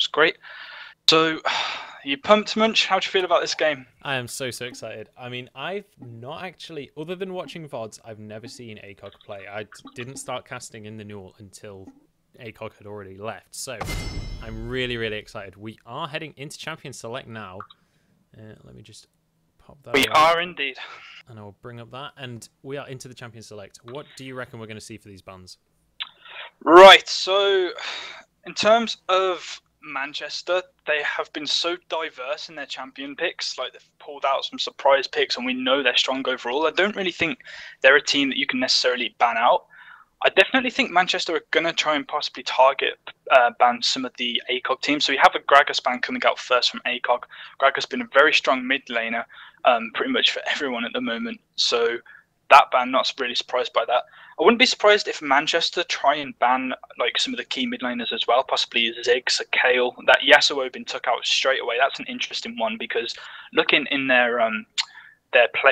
was great. So, you pumped, Munch? How do you feel about this game? I am so excited. I mean, I've not actually, other than watching VODs, I've never seen ACOG play. I didn't start casting in the Newell until ACOG had already left. So I'm really excited. We are heading into Champion Select now. Let me just pop that We away. are indeed. And I'll bring up that. And we are into the Champion Select. What do you reckon we're going to see for these bans? Right, so in terms of Manchester, they have been so diverse in their champion picks. Like, they've pulled out some surprise picks, and we know they're strong overall. I don't really think they're a team that you can necessarily ban out. I definitely think Manchester are going to try and possibly target ban some of the ACOG teams. So we have a Gragas ban coming out first from ACOG. Gragas been a very strong mid laner, pretty much for everyone at the moment. So that ban, not really surprised by that. I wouldn't be surprised if Manchester try and ban like some of the key mid laners as well, possibly Ziggs, Kale. That Yasuo been took out straight away. That's an interesting one, because looking in their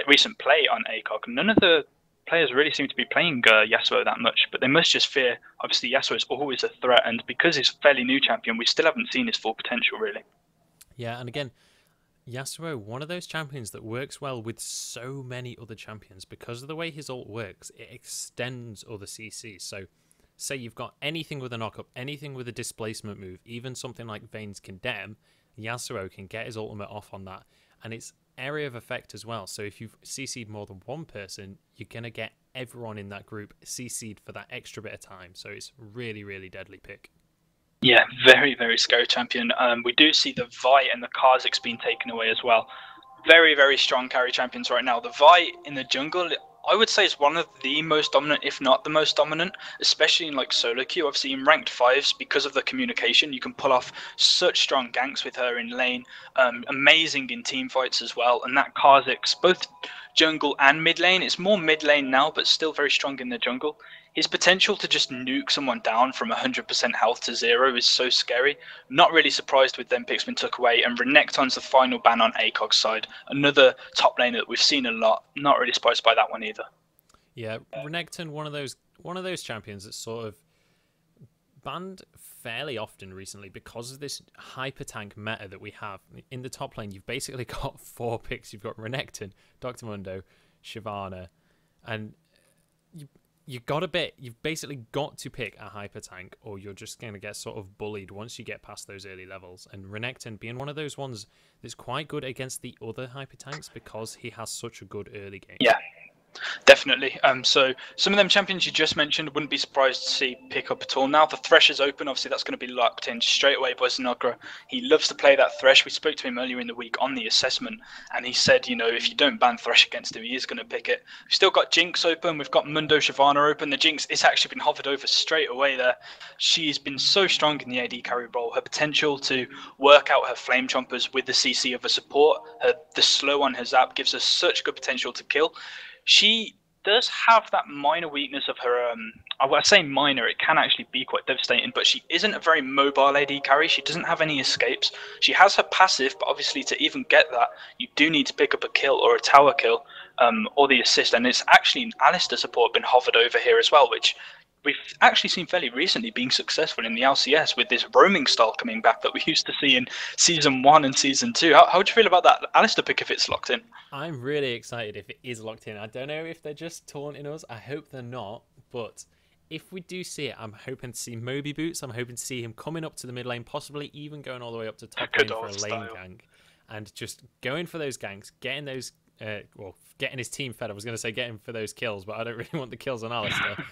recent play on ACOG, none of the players really seem to be playing Yasuo that much, but they must just fear. Obviously, Yasuo is always a threat, and because he's a fairly new champion, we still haven't seen his full potential, really. Yeah, and again, Yasuo, one of those champions that works well with so many other champions. Because of the way his ult works, it extends other CCs. So, say you've got anything with a knock-up, anything with a displacement move, even something like Vayne's Condemn, Yasuo can get his ultimate off on that. And it's area of effect as well. So if you've CC'd more than one person, you're going to get everyone in that group CC'd for that extra bit of time. So it's really deadly pick. Yeah, very scary champion. We do see the Vi and the Kha'Zix being taken away as well. Very strong carry champions right now. The Vi in the jungle, I would say, is one of the most dominant, if not the most dominant, especially in like solo queue. Obviously in ranked 5s, because of the communication, you can pull off such strong ganks with her in lane. Amazing in team fights as well. And that Kha'Zix, both jungle and mid lane, it's more mid lane now, but still very strong in the jungle. His potential to just nuke someone down from 100% health to 0 is so scary. Not really surprised with them picks being took away. And Renekton's the final ban on ACOG's side. Another top laner that we've seen a lot. Not really surprised by that one either. Yeah, Renekton, one of those champions that's sort of banned fairly often recently because of this hyper tank meta that we have. In the top lane, you've basically got 4 picks. You've got Renekton, Dr. Mundo, Shyvana, and you've basically got to pick a hyper tank, or you're just going to get sort of bullied once you get past those early levels. And Renekton being one of those ones that's quite good against the other hyper tanks because he has such a good early game. Yeah, definitely. So some of them champions you just mentioned, wouldn't be surprised to see pick up at all. Now the Thresh is open, obviously that's going to be locked in straight away by Zinogra. He loves to play that Thresh. We spoke to him earlier in the week on the assessment, and he said, you know, if you don't ban Thresh against him, he is going to pick it. We've still got Jinx open. We've got Mundo Shyvana open. The Jinx is actually been hovered over straight away there. She's been so strong in the AD carry role. Her potential to work out her flame chompers with the CC of a support, the slow on her zap gives her such good potential to kill. She does have that minor weakness of her, I say minor, it can actually be quite devastating, but she isn't a very mobile AD carry. She doesn't have any escapes. She has her passive, but obviously to even get that, you do need to pick up a kill or a tower kill, or the assist, and it's actually an Alistar support been hovered over here as well, which we've actually seen fairly recently being successful in the LCS with this roaming style coming back that we used to see in Season 1 and Season 2. How do you feel about that Alistar pick if it's locked in? I'm really excited if it is locked in. I don't know if they're just taunting us. I hope they're not. But if we do see it, I'm hoping to see Moby Boots. I'm hoping to see him coming up to the mid lane, possibly even going all the way up to top lane for a lane gank. And just going for those ganks, getting those... getting his team fed. I was going to say getting for those kills, but I don't really want the kills on Alistar.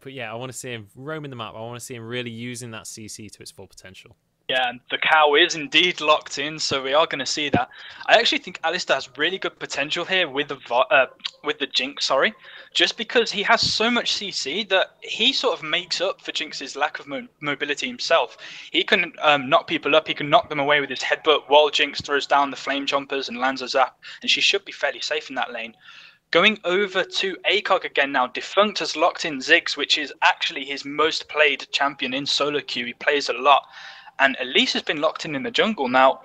But yeah, I want to see him roaming the map. I want to see him really using that CC to its full potential. Yeah, and the cow is indeed locked in, so we are going to see that. I actually think Alistar has really good potential here with the Jinx, sorry, just because he has so much CC that he sort of makes up for Jinx's lack of mobility himself. He can knock people up, he can knock them away with his headbutt while Jinx throws down the flame chompers and lands a zap, and she should be fairly safe in that lane. Going over to ACOG again now, Defunct has locked in Ziggs, which is actually his most played champion in solo queue. He plays a lot. And Elise has been locked in the jungle. Now,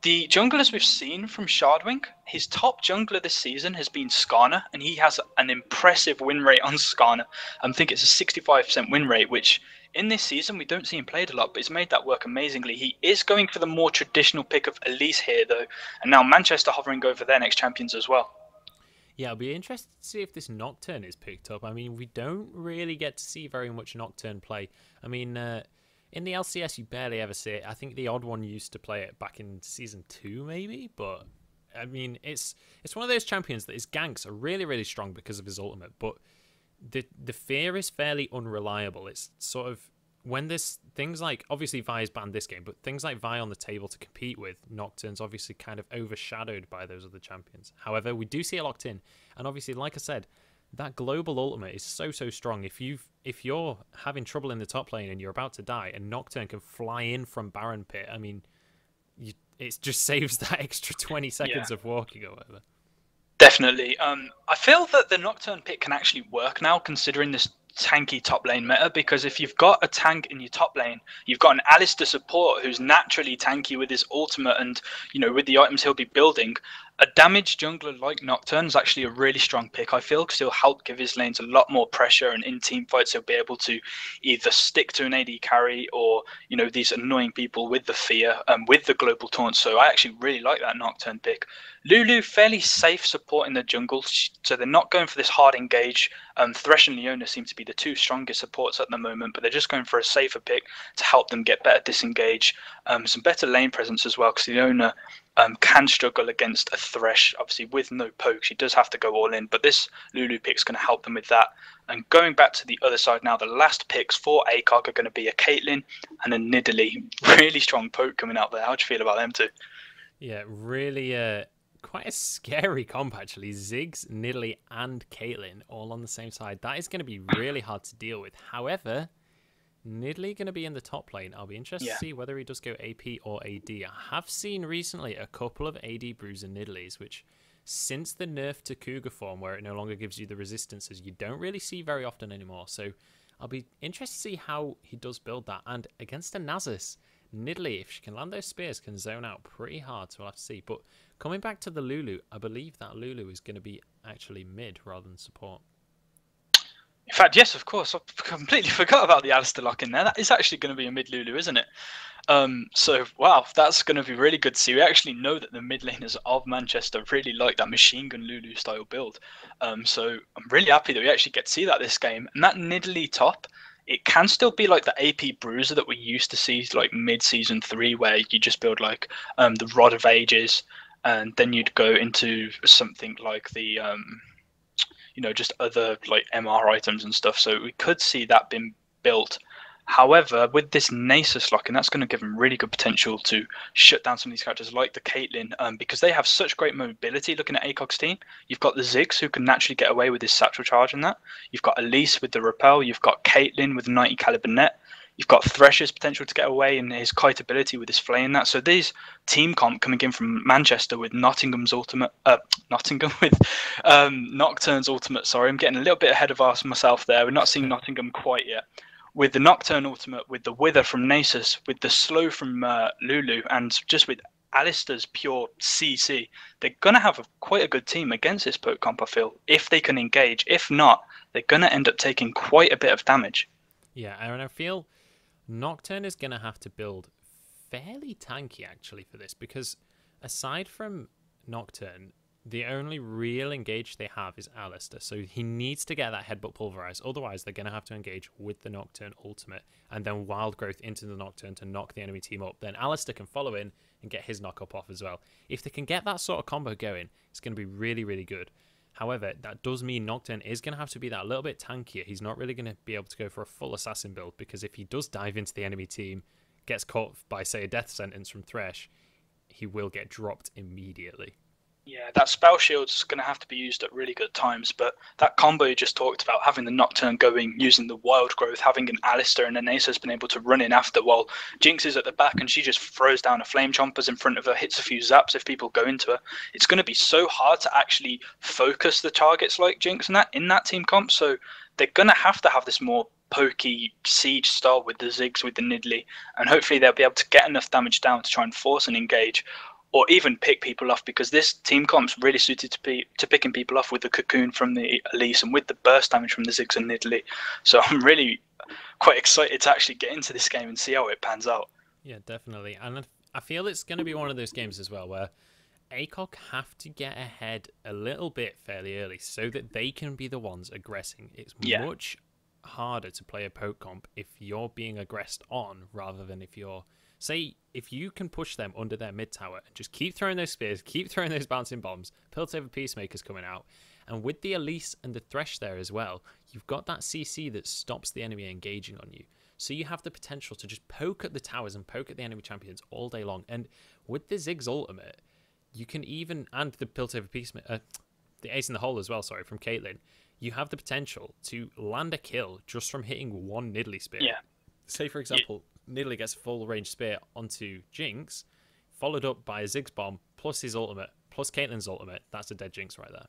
The junglers we've seen from Shardwing, his top jungler this season has been Skarner, and he has an impressive win rate on Skarner. I think it's a 65% win rate, which in this season we don't see him played a lot, but he's made that work amazingly. He is going for the more traditional pick of Elise here, though, and now Manchester hovering over their next champions as well. Yeah, I'll be interested to see if this Nocturne is picked up. I mean, we don't really get to see very much Nocturne play. I mean, in the LCS, you barely ever see it. I think the odd one used to play it back in Season 2, maybe. But, I mean, it's one of those champions that his ganks are really, really strong because of his ultimate. But the fear is fairly unreliable. It's sort of, when there's things like, obviously Vi is banned this game, but things like Vi on the table to compete with, Nocturne's obviously kind of overshadowed by those other champions. However, we do see it locked in. And obviously, like I said, that global ultimate is so strong. If you're having trouble in the top lane and you're about to die, and Nocturne can fly in from Baron Pit, I mean, it just saves that extra 20 seconds of walking or whatever. Definitely. I feel that the Nocturne pick can actually work now, considering this tanky top lane meta, because if you've got a tank in your top lane, you've got an Alistar support who's naturally tanky with his ultimate and, you know, with the items he'll be building. A damaged jungler like Nocturne is actually a really strong pick, I feel, because he'll help give his lanes a lot more pressure, and in team fights he'll be able to either stick to an AD carry or, you know, these annoying people with the fear with the global taunt. So I actually really like that Nocturne pick. Lulu, fairly safe support in the jungle, so they're not going for this hard engage. Thresh and Leona seem to be the two strongest supports at the moment, but they're just going for a safer pick to help them get better disengage, some better lane presence as well, because Leona can struggle against a Thresh. Obviously, with no poke, she does have to go all in, but this Lulu pick's going to help them with that. And going back to the other side now, the last picks for ACOG are going to be a Caitlyn and a Nidalee. Really strong poke coming out there. How do you feel about them two? Yeah, really quite a scary comp, actually. Ziggs, Nidalee, and Caitlyn all on the same side. That is going to be really hard to deal with. However, Nidalee going to be in the top lane. I'll be interested to see whether he does go AP or AD. I have seen recently a couple of AD Bruiser Nidalees, which since the nerf to Cougar form, where it no longer gives you the resistances, you don't really see very often anymore. So I'll be interested to see how he does build that. And against a Nasus, Nidalee, if she can land those spears, can zone out pretty hard, so we'll have to see. But coming back to the Lulu, I believe that Lulu is going to be actually mid rather than support. In fact, yes, of course. I completely forgot about the Alistar lock in there. That is actually going to be a mid Lulu, isn't it? So, wow, that's going to be really good to see. We actually know that the mid laners of Manchester really like that machine gun Lulu style build. So I'm really happy that we actually get to see that this game. And that Nidalee top, it can still be like the AP Bruiser that we used to see like mid-season 3, where you just build like the Rod of Ages, and then you'd go into something like the you know, just other like MR items and stuff. So we could see that being built. However, with this Nasus lock-in, that's going to give them really good potential to shut down some of these characters like the Caitlyn, because they have such great mobility. Looking at ACOG's team, you've got the Ziggs, who can naturally get away with his satchel charge and that. You've got Elise with the Repel. You've got Caitlyn with the 90 caliber net. You've got Thresh's potential to get away and his kite ability with his flay and that. So these team comp coming in from Manchester with Nottingham's ultimate, Nottingham with Nocturne's ultimate. Sorry, I'm getting a little bit ahead of myself there. We're not seeing Nottingham quite yet. With the Nocturne ultimate, with the Wither from Nasus, with the Slow from Lulu, and just with Alistar's pure CC, they're going to have quite a good team against this poke comp, I feel, if they can engage. If not, they're going to end up taking quite a bit of damage. Yeah, and I feel Nocturne is going to have to build fairly tanky, actually, for this, because aside from Nocturne, the only real engage they have is Alistar, so he needs to get that headbutt pulverized. Otherwise, they're going to have to engage with the Nocturne ultimate and then wild growth into the Nocturne to knock the enemy team up. Then Alistar can follow in and get his knock up off as well. If they can get that sort of combo going, it's going to be really, really good. However, that does mean Nocturne is going to have to be that little bit tankier. He's not really going to be able to go for a full assassin build, because if he does dive into the enemy team, gets caught by, say, a death sentence from Thresh, he will get dropped immediately. Yeah, that spell shield's going to have to be used at really good times, but that combo you just talked about, having the Nocturne going, using the wild growth, having an Alistar and an Ace has been able to run in after while Jinx is at the back and she just throws down a Flame Chompers in front of her, hits a few zaps if people go into her. It's going to be so hard to actually focus the targets like Jinx and that in that team comp, so they're going to have this more pokey siege style with the Ziggs, with the Nidalee, and hopefully they'll be able to get enough damage down to try and force an engage. or even pick people off, because this team comp's really suited to picking people off with the cocoon from the Elise and with the burst damage from the Ziggs and Nidalee. So I'm really quite excited to actually get into this game and see how it pans out. Yeah, definitely. And I feel it's going to be one of those games as well where ACOG have to get ahead a little bit fairly early so that they can be the ones aggressing. It's much harder to play a poke comp if you're being aggressed on rather than if you're... Say, if you can push them under their mid tower and just keep throwing those spears, keep throwing those bouncing bombs, Piltover Peacemakers coming out, and with the Elise and the Thresh there as well, you've got that CC that stops the enemy engaging on you. So you have the potential to just poke at the towers and poke at the enemy champions all day long. And with the Ziggs ultimate, you can even, and the Piltover Peacemaker, the Ace in the Hole as well, sorry, from Caitlyn, you have the potential to land a kill just from hitting one Nidalee spear. Yeah. Say, for example, Nidalee gets a full range spear onto Jinx, followed up by a Ziggs bomb, plus his ultimate, plus Caitlyn's ultimate. That's a dead Jinx right there.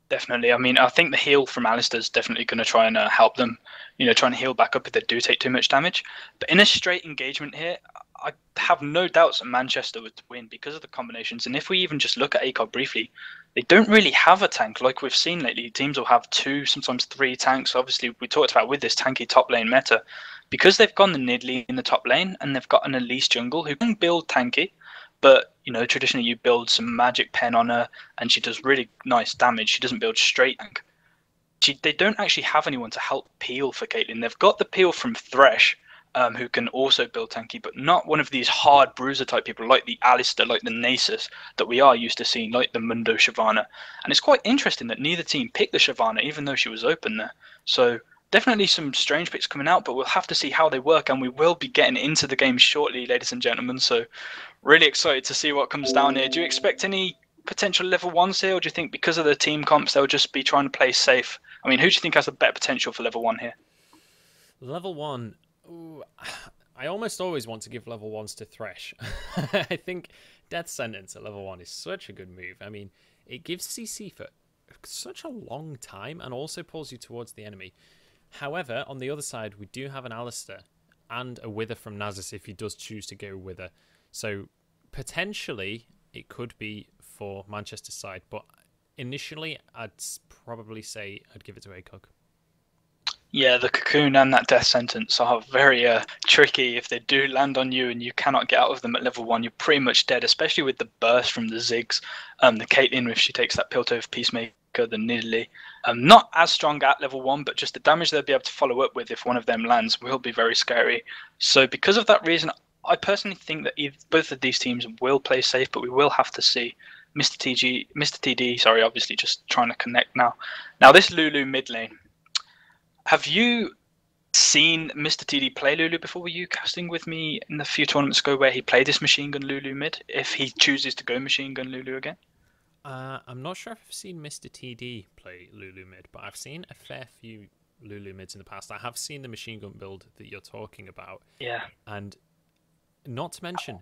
Definitely. I mean, I think the heal from Alistar's definitely going to try and help them, trying to heal back up if they do take too much damage. But in a straight engagement here, I have no doubts that Manchester would win because of the combinations. And if we even just look at ACOG briefly, they don't really have a tank like we've seen lately. Teams will have 2, sometimes 3 tanks. Obviously, we talked about with this tanky top lane meta, because they've gone the Nidalee in the top lane and they've got an Elise jungle who can build tanky, but traditionally you build some magic pen on her and she does really nice damage. She doesn't build straight tank. They don't actually have anyone to help peel for Caitlyn. They've got the peel from Thresh, who can also build tanky, but not one of these hard bruiser type people like the Alistar, like the Nasus that we are used to seeing, like the Mundo Shyvana. And it's quite interesting that neither team picked the Shyvana, even though she was open there. So definitely some strange picks coming out, but we'll have to see how they work, and we will be getting into the game shortly, ladies and gentlemen. So really excited to see what comes down here. Do you expect any potential level 1s here, or do you think because of the team comps they'll just be trying to play safe? I mean, who do you think has a better potential for level 1 here? Level 1... Ooh, I almost always want to give level 1s to Thresh. I think Death Sentence at level 1 is such a good move. I mean, it gives CC for such a long time and also pulls you towards the enemy. However, on the other side, we do have an Alistar and a Wither from Nasus if he does choose to go Wither. So potentially it could be for Manchester's side, but initially I'd probably say I'd give it to ACOG. Yeah, the Cocoon and that Death Sentence are very tricky. If they do land on you and you cannot get out of them at level 1, you're pretty much dead, especially with the burst from the Ziggs. The Caitlyn, if she takes that Piltover Peacemaker, the Nidalee. Not as strong at level 1, but just the damage they'll be able to follow up with if one of them lands will be very scary. So because of that reason, I personally think that both of these teams will play safe, but we will have to see. Mr. TD, sorry, obviously just trying to connect now. Now this Lulu mid lane. Have you seen Mr. TD play Lulu before? Were you casting with me in the few tournaments ago where he played this machine gun Lulu mid, if he chooses to go machine gun Lulu again? I'm not sure if I've seen Mr. TD play Lulu mid, but I've seen a fair few Lulu mids in the past. I have seen the machine gun build that you're talking about. Yeah. And not to mention,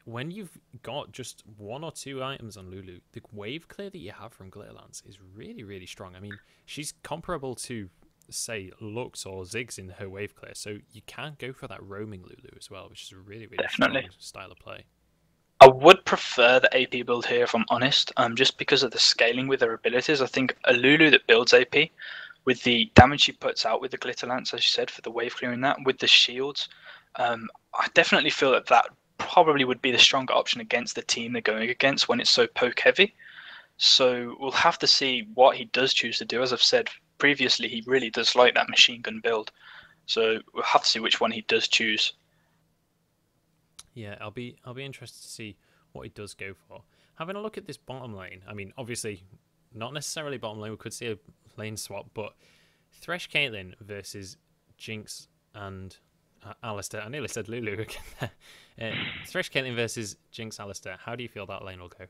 when you've got just 1 or 2 items on Lulu, the wave clear that you have from Glitterlance is really, really strong. I mean, she's comparable to, say, Lux or Ziggs in her wave clear, so you can go for that roaming Lulu as well, which is a really, really strong style of play. I would prefer the AP build here, if I'm honest, just because of the scaling with her abilities. I think a Lulu that builds AP, with the damage she puts out with the Glitter Lance, as you said, for the wave clearing that, with the shields, I definitely feel that that probably would be the stronger option against the team they're going against when it's so poke heavy. So we'll have to see what he does choose to do. As I've said previously, he really does like that machine gun build. So we'll have to see which one he does choose. Yeah, I'll be interested to see what he does go for. Having a look at this bottom lane, I mean, obviously, not necessarily bottom lane, we could see a lane swap, but Thresh Caitlyn versus Jinx and Alistar. I nearly said Lulu again. Thresh Caitlyn versus Jinx Alistar. How do you feel that lane will go?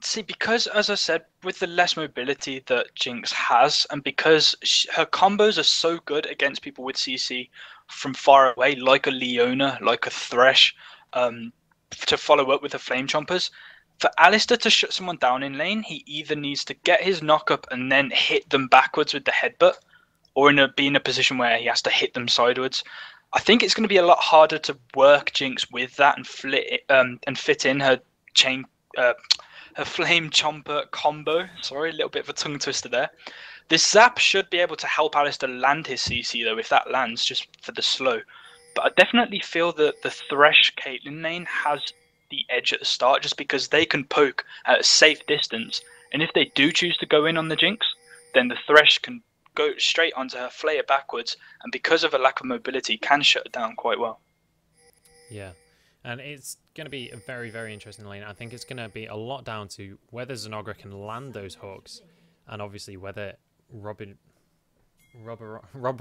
See, because, as I said, with the less mobility that Jinx has, and because her combos are so good against people with CC from far away, like a Leona, like a Thresh, to follow up with the Flame Chompers, for Alistar to shut someone down in lane, he either needs to get his knock up and then hit them backwards with the headbutt, or be in a position where he has to hit them sideways. I think it's going to be a lot harder to work Jinx with that and fit in her chain, her Flame Chomper combo. Sorry, a little bit of a tongue twister there. This Zap should be able to help Alistair land his CC though, if that lands, just for the slow. But I definitely feel that the Thresh Caitlyn lane has the edge at the start, just because they can poke at a safe distance. And if they do choose to go in on the Jinx, then the Thresh can go straight onto her, flay it backwards, and because of a lack of mobility, can shut it down quite well. Yeah, and it's going to be a very, very interesting lane. I think it's going to be a lot down to whether Zer0 can land those hooks, and obviously whether Rob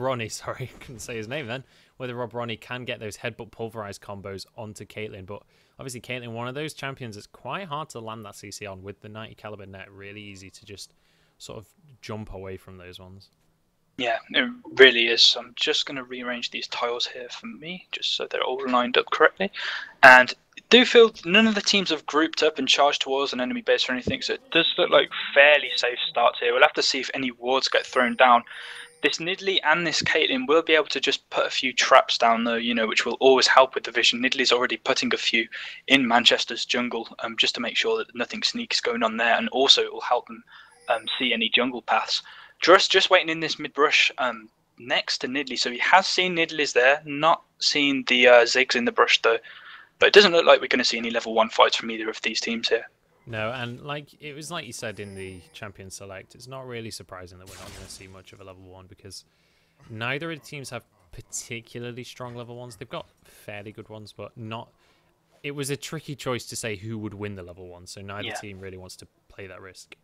Ronnie, sorry, I couldn't say his name then, whether Rob Ronnie can get those headbutt pulverized combos onto Caitlyn. But obviously Caitlyn, one of those champions, it's quite hard to land that CC on with the 90 caliber net. Really easy to just sort of jump away from those ones. Yeah, it really is. I'm just going to rearrange these tiles here for me, just so they're all lined up correctly. And I do feel none of the teams have grouped up and charged towards an enemy base or anything, so it does look like fairly safe starts here. We'll have to see if any wards get thrown down. This Nidalee and this Caitlyn will be able to just put a few traps down though, you know, which will always help with the vision. Nidalee's already putting a few in Manchester's jungle, just to make sure that nothing sneaky is going on there, and also it will help them see any jungle paths. Just waiting in this mid brush next to Nidalee, so he has seen Nidalee's there, not seen the Ziggs in the brush though. But it doesn't look like we're going to see any level 1 fights from either of these teams here. No, and like it was like you said in the Champion Select, it's not really surprising that we're not going to see much of a level 1, because neither of the teams have particularly strong level 1s. They've got fairly good ones, but not... It was a tricky choice to say who would win the level 1, so neither team really wants to play that risk.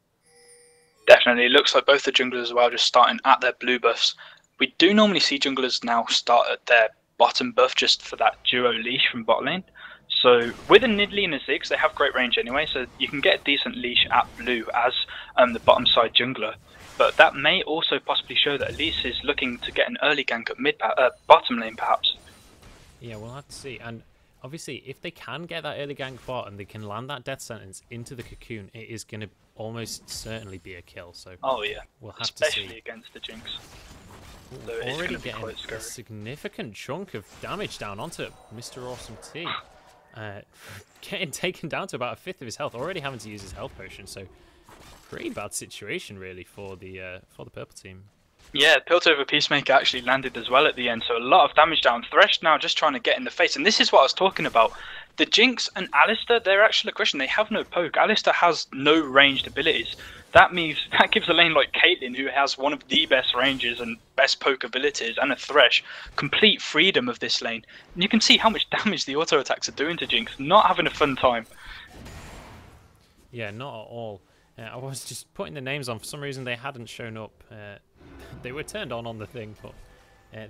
Definitely. It looks like both the junglers as well just starting at their blue buffs. We do normally see junglers now start at their bottom buff just for that duo leash from bot lane. So with a Nidalee and a Ziggs, they have great range anyway, so you can get a decent leash at blue as the bottom side jungler. But that may also possibly show that Elise is looking to get an early gank at bottom lane perhaps. Yeah, we'll have to see. And obviously, if they can get that early gank bot and they can land that death sentence into the cocoon, it is going to almost certainly be a kill. So oh yeah, we'll have to see. Especially against the Jinx. So already getting a significant chunk of damage down onto Mr. Awesome T. Getting taken down to about 1/5 of his health, already having to use his health potion. So pretty bad situation really for the purple team. Yeah, Piltover Peacemaker actually landed as well at the end, so a lot of damage down. Thresh now just trying to get in the face, and this is what I was talking about. The Jinx and Alistair, they're actually a question. They have no poke. Alistair has no ranged abilities. That gives a lane like Caitlyn, who has one of the best ranges and best poke abilities, and a Thresh, complete freedom of this lane. And you can see how much damage the auto attacks are doing to Jinx. Not having a fun time. Yeah, not at all. I was just putting the names on. For some reason, they hadn't shown up. They were turned on the thing, but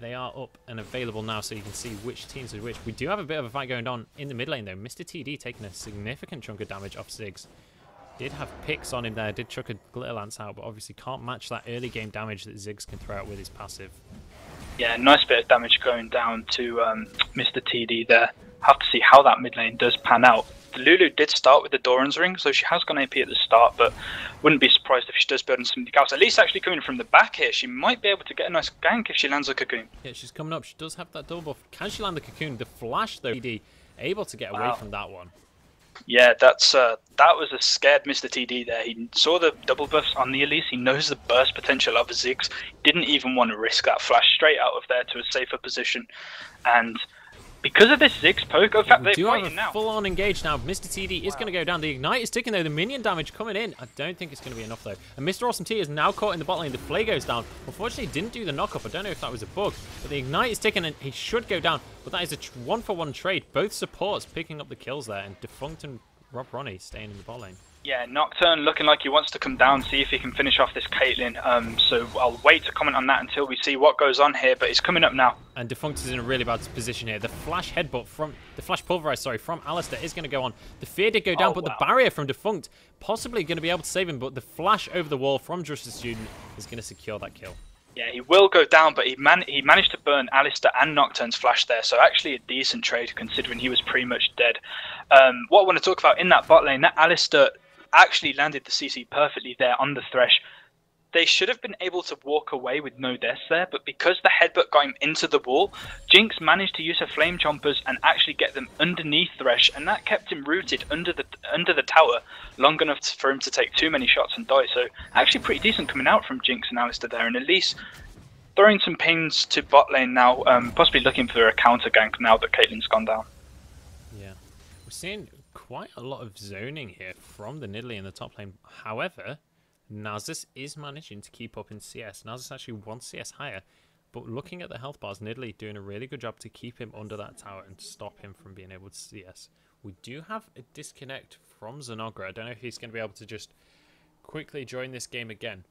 they are up and available now, so you can see which teams are which. We do have a bit of a fight going on in the mid lane, though. Mr. TD taking a significant chunk of damage off Ziggs. Did have picks on him there, did chuck a Glitter Lance out, but obviously can't match that early game damage that Ziggs can throw out with his passive. Yeah, nice bit of damage going down to Mr. TD there. Have to see how that mid lane does pan out. Lulu did start with the Doran's Ring, so she has gone AP at the start, but wouldn't be surprised if she does build on something else. At least actually coming from the back here, she might be able to get a nice gank if she lands a cocoon. Yeah, she's coming up. She does have that double buff. Can she land the cocoon? The flash, though, TD able to get away from that one. Yeah, that was a scared Mr. TD there. He saw the double buffs on the Elise. He knows the burst potential of a Ziggs. Didn't even want to risk that flash straight out of there to a safer position. And because of this Ziggs poke, in fact, they're fighting now. Full-on engage now. Mr. TD is going to go down. The Ignite is ticking, though. The minion damage coming in. I don't think it's going to be enough, though. And Mr. Awesome T is now caught in the bot lane. The Flay goes down. Unfortunately, he didn't do the knock-up. I don't know if that was a bug. But the Ignite is ticking, and he should go down. But that is a one-for-one trade. Both supports picking up the kills there. And Defunct and Rob Ronnie staying in the bot lane. Yeah, Nocturne looking like he wants to come down, see if he can finish off this Caitlyn. So I'll wait to comment on that until we see what goes on here, but it's coming up now. And Defunct is in a really bad position here. The flash headbutt from the flash pulverized, from Alistair is going to go on. The fear did go down, but the barrier from Defunct possibly going to be able to save him. But the flash over the wall from Justice Student is going to secure that kill. Yeah, he will go down, but he managed to burn Alistair and Nocturne's flash there, so actually a decent trade considering he was pretty much dead. What I want to talk about in that bot lane, that Alistair actually landed the CC perfectly there on the Thresh. they should have been able to walk away with no deaths there, but because the headbutt got him into the wall, Jinx managed to use her flame chompers and actually get them underneath Thresh, and that kept him rooted under the tower long enough for him to take too many shots and die. So actually pretty decent coming out from Jinx and Alistar there, and at least throwing some pings to bot lane now, possibly looking for a counter gank now that Caitlyn's gone down. Yeah, we're seeing quite a lot of zoning here from the Nidalee in the top lane. However, Nasus is managing to keep up in CS. Nasus actually 1 CS higher, but looking at the health bars, Nidalee doing a really good job to keep him under that tower and stop him from being able to CS. We do have a disconnect from Zer0. I don't know if he's going to be able to just quickly join this game again.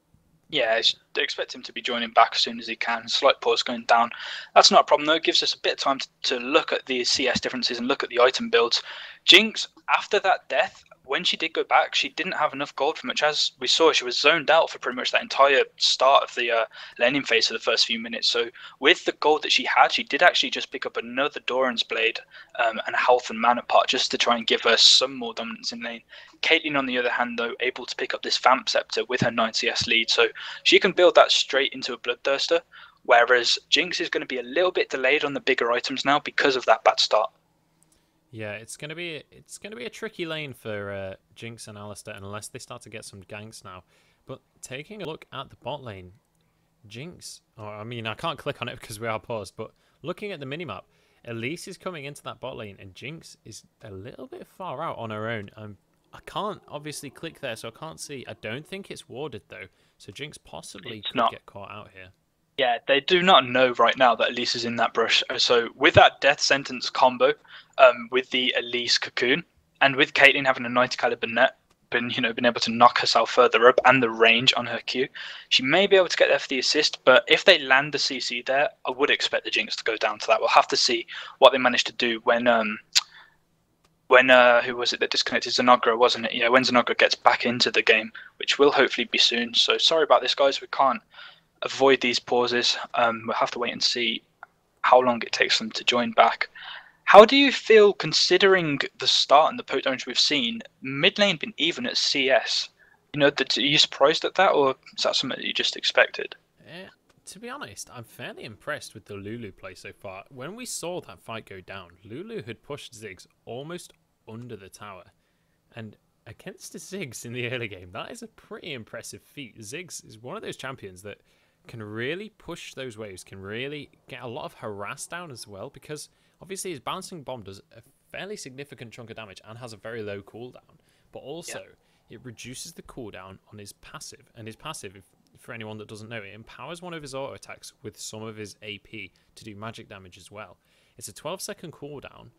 Yeah, they expect him to be joining back as soon as he can. Slight pause going down. That's not a problem though. It gives us a bit of time to look at the CS differences and look at the item builds. Jinx, after that death, when she did go back, she didn't have enough gold for much. As we saw, she was zoned out for pretty much that entire start of the laning phase for the first few minutes. So with the gold that she had, she did actually just pick up another Doran's Blade and a health and mana pot just to try and give her some more dominance in lane. Caitlyn, on the other hand, though, able to pick up this Vamp Scepter with her 9 CS lead. So she can build that straight into a Bloodthirster, whereas Jinx is going to be a little bit delayed on the bigger items now because of that bad start. Yeah, it's gonna be a tricky lane for Jinx and Alistar unless they start to get some ganks now. But taking a look at the bot lane, Jinx, I mean, I can't click on it because we are paused, but looking at the minimap, Elise is coming into that bot lane and Jinx is a little bit far out on her own. I can't obviously click there, so I can't see. I don't think it's warded though, so Jinx possibly could get caught out here. Yeah, they do not know right now that Elise is in that brush. So with that death sentence combo, with the Elise cocoon, and with Caitlyn having a 90 caliber net, been able to knock herself further up, and the range on her Q, she may be able to get there for the assist. But if they land the CC there, I would expect the Jinx to go down to that. We'll have to see what they manage to do when who was it that disconnected? Zer0, wasn't it? Yeah, when Zer0 gets back into the game, which will hopefully be soon. So sorry about this, guys. We can't avoid these pauses. We'll have to wait and see how long it takes them to join back. How do you feel considering the start and the poke damage we've seen? Mid lane been even at CS. Are you surprised at that, or is that something that you just expected? To be honest, I'm fairly impressed with the Lulu play so far. When we saw that fight go down, Lulu had pushed Ziggs almost under the tower. And against the Ziggs in the early game, that is a pretty impressive feat. Ziggs is one of those champions that can really push those waves, can really get a lot of harass down as well, because obviously his bouncing bomb does a fairly significant chunk of damage and has a very low cooldown. But also, it reduces the cooldown on his passive. And his passive, for anyone that doesn't know, it empowers one of his auto attacks with some of his AP to do magic damage as well. It's a 12-second cooldown,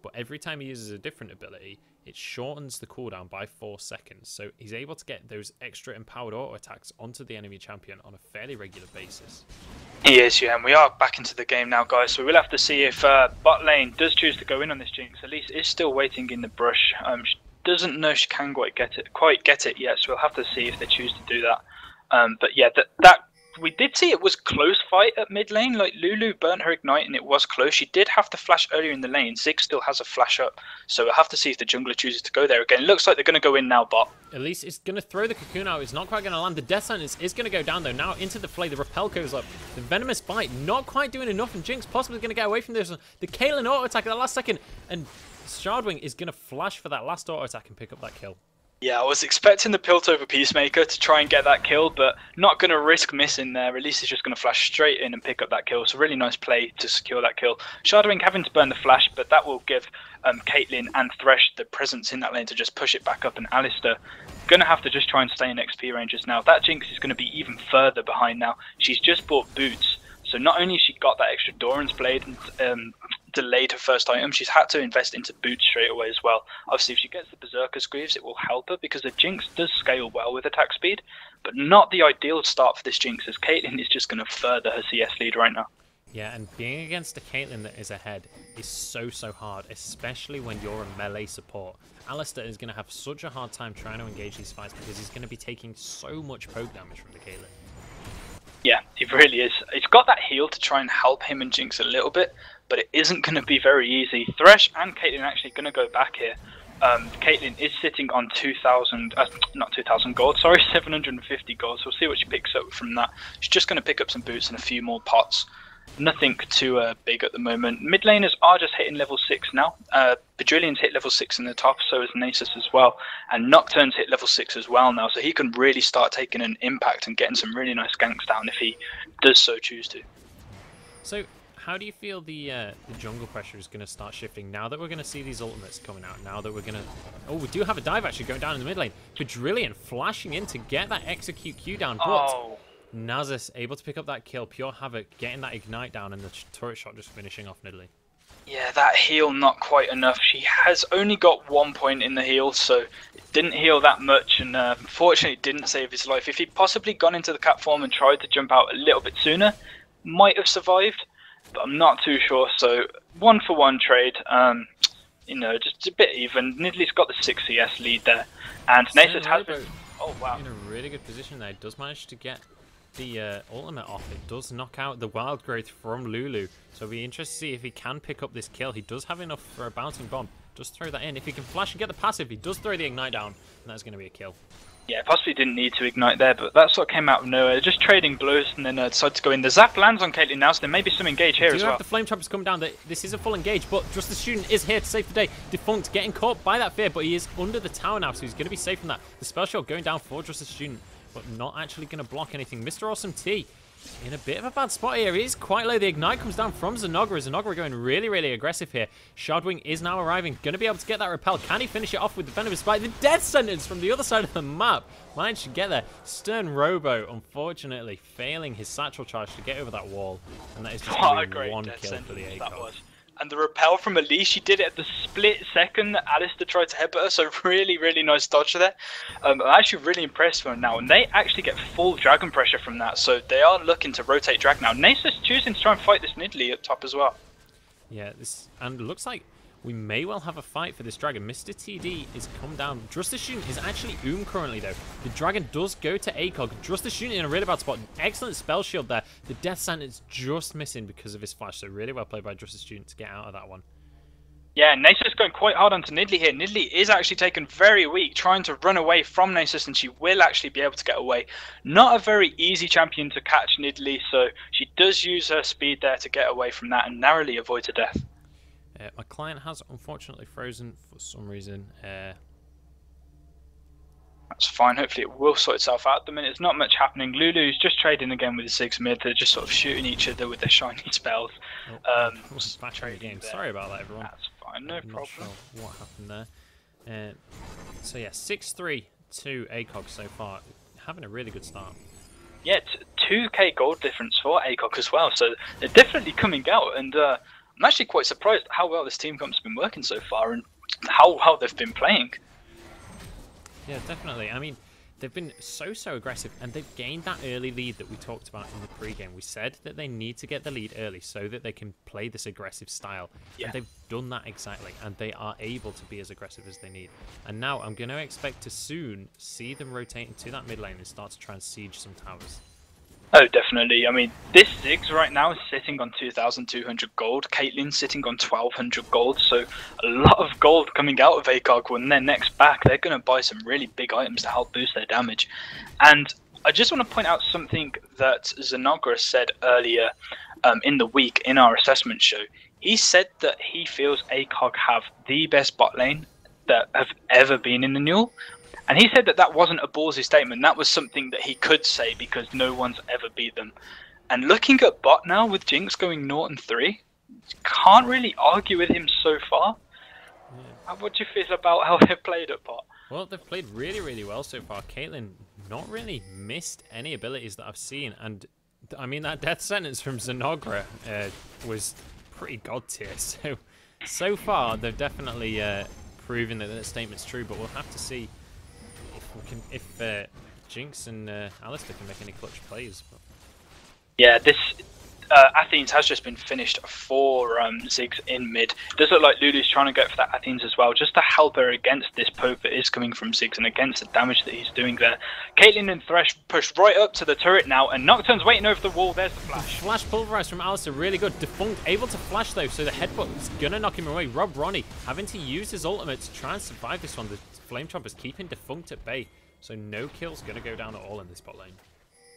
but every time he uses a different ability, it shortens the cooldown by 4 seconds. So he's able to get those extra empowered auto attacks onto the enemy champion on a fairly regular basis. He is, yeah, and we are back into the game now, guys. So we'll have to see if bot lane does choose to go in on this Jinx. Elise is still waiting in the brush. She doesn't know she can quite get it yet, so we'll have to see if they choose to do that. But yeah, that we did see it was close fight at mid lane. Like, Lulu burnt her ignite and it was close. She did have the flash earlier in the lane. Ziggs still has a flash up, so we'll have to see if the jungler chooses to go there again. It looks like they're going to go in now, bot. Elise is going to throw the cocoon out. It's not quite going to land. The death sentence is going to go down though. Now into the play. The repel goes up. The venomous bite not quite doing enough, and Jinx possibly going to get away from this one. The Caitlyn auto attack at the last second, and Shardwing is going to flash for that last auto attack and pick up that kill. Yeah, I was expecting the Piltover Peacemaker to try and get that kill, but not going to risk missing there. Elise is just going to flash straight in and pick up that kill. So really nice play to secure that kill. Shardwing having to burn the flash, but that will give Caitlyn and Thresh the presence in that lane to just push it back up. And Alistar going to have to just try and stay in XP ranges now. That Jinx is going to be even further behind now. She's just bought boots. So not only has she got that extra Doran's Blade and delayed her first item, she's had to invest into boots straight away as well. Obviously, if she gets the Berserker's Greaves, it will help her because the Jinx does scale well with attack speed, but not the ideal start for this Jinx, as Caitlyn is just going to further her CS lead right now. Yeah, and being against a Caitlyn that is ahead is so hard, especially when you're a melee support. Alistar is going to have such a hard time trying to engage these fights because he's going to be taking so much poke damage from the Caitlyn. Yeah, he really is. He's got that heal to try and help him and Jinx a little bit, but it isn't going to be very easy. Thresh and Caitlyn are actually going to go back here. Caitlyn is sitting on 2,000, not 2,000 gold, sorry, 750 gold. So we'll see what she picks up from that. She's just going to pick up some boots and a few more pots. Nothing too big at the moment. Mid laners are just hitting level 6 now. Bajillian's hit level 6 in the top, so is Nasus as well. And Nocturne's hit level 6 as well now, so he can really start taking an impact and getting some really nice ganks down if he does so choose to. So, how do you feel the jungle pressure is going to start shifting now that we're going to see these ultimates coming out? Now that we're going to... Oh, we do have a dive actually going down in the mid lane. Bajillian flashing in to get that execute Q down, but... Oh. Nasus able to pick up that kill, Pure Havoc getting that ignite down, and the turret shot just finishing off Nidalee. Yeah, that heal not quite enough. She has only got 1 point in the heal, so it didn't heal that much, and unfortunately didn't save his life. If he'd possibly gone into the cat form and tried to jump out a little bit sooner, might have survived, but I'm not too sure. So 1-for-1 trade, you know, just a bit even. Nidalee's got the 6 CS lead there, and Nasus has been... Oh wow! In a really good position there. Does manage to get the ultimate off. It does knock out the wild growth from Lulu, so it'll be interesting to see if he can pick up this kill. He does have enough for a bouncing bomb. Just throw that in. If he can flash and get the passive, he does throw the ignite down, and that's going to be a kill. Yeah, possibly didn't need to ignite there, but that sort of came out of nowhere. Just trading blows and then decided to go in. The zap lands on Caitlyn now, so there may be some engage here as well. Have the flame trappers come down. This is a full engage, but just the student is here to save the day. Defunct getting caught by that fear, but he is under the tower now, so he's going to be safe from that. The spell shot going down for just the student, but not actually going to block anything. Mr. Awesome T in a bit of a bad spot here. He is quite low. The ignite comes down from Zer0. Zer0 going really, really aggressive here. Shardwing is now arriving. Going to be able to get that repel. Can he finish it off with the Venomous Spike? The death sentence from the other side of the map. Managed to get there. Stern Robo, unfortunately, failing his satchel charge to get over that wall. And that is just one kill for the ACOG. That was. And the repel from Elise, she did it at the split second that Alistair tried to headbutt her, so really, really nice dodge there. I'm actually really impressed with her now, and they actually get full dragon pressure from that, so they are looking to rotate drag now. Nasus choosing to try and fight this Nidalee up top as well. Yeah, and it looks like we may well have a fight for this dragon. Mr. TD is come down. Just the Student is actually currently, though. The dragon does go to ACOG. Just the Student in a really bad spot. Excellent spell shield there. The Death Sentence just missing because of his flash, so really well played by Just the Student to get out of that one. Yeah, Nasus going quite hard onto Nidalee here. Nidalee is actually taken very weak, trying to run away from Nasus, and she will actually be able to get away. Not a very easy champion to catch Nidalee, so she does use her speed there to get away from that and narrowly avoid her death. My client has unfortunately frozen for some reason. That's fine. Hopefully it will sort itself out. At the minute, there's not much happening. Lulu's just trading again with the 6 mid. They're just sort of shooting each other with their shiny spells. Trading game. Sorry about that, everyone. That's fine. No problem. Not sure what happened there. So yeah, 6-3 to ACOG so far. Having a really good start. Yeah, 2k gold difference for ACOG as well. So they're definitely coming out, and I'm actually quite surprised how well this team comp's been working so far and how well they've been playing. Yeah, definitely. I mean, they've been so aggressive, and they've gained that early lead that we talked about in the pre-game. We said that they need to get the lead early so that they can play this aggressive style. Yeah. And they've done that exactly, and they are able to be as aggressive as they need. And now I'm going to expect to soon see them rotate into that mid lane and start to try and siege some towers. Oh, definitely. I mean, this Ziggs right now is sitting on 2,200 gold. Caitlyn's sitting on 1,200 gold. So a lot of gold coming out of ACOG. When they're next back, they're going to buy some really big items to help boost their damage. And I just want to point out something that Zer0 said earlier in the week in our assessment show. He said that he feels ACOG have the best bot lane that have ever been in the Newell. And he said that that wasn't a ballsy statement. That was something that he could say because no one's ever beat them. And looking at bot now with Jinx going 0-3, can't really argue with him so far. Yeah. What do you feel about how they've played at bot? Well, they've played really, really well so far. Caitlyn not really missed any abilities that I've seen. And I mean, that death sentence from Zer0 was pretty god tier. So far, they've definitely proven that that statement's true, but we'll have to see if Jinx and Alistair can make any clutch plays. But... Yeah, this Athens has just been finished for Ziggs in mid. It does look like Lulu's trying to go for that Athens as well, just to help her against this poke that is coming from Ziggs and against the damage that he's doing there. Caitlyn and Thresh pushed right up to the turret now, and Nocturne's waiting over the wall. There's the flash. Flash pulverized from Alistair, really good. Defunct able to flash though, so the headbutt's gonna knock him away. Rob Ronnie having to use his ultimate to try and survive this one. The Flame Chompers keeping Defunct at bay, so no kill's gonna go down at all in this bot lane.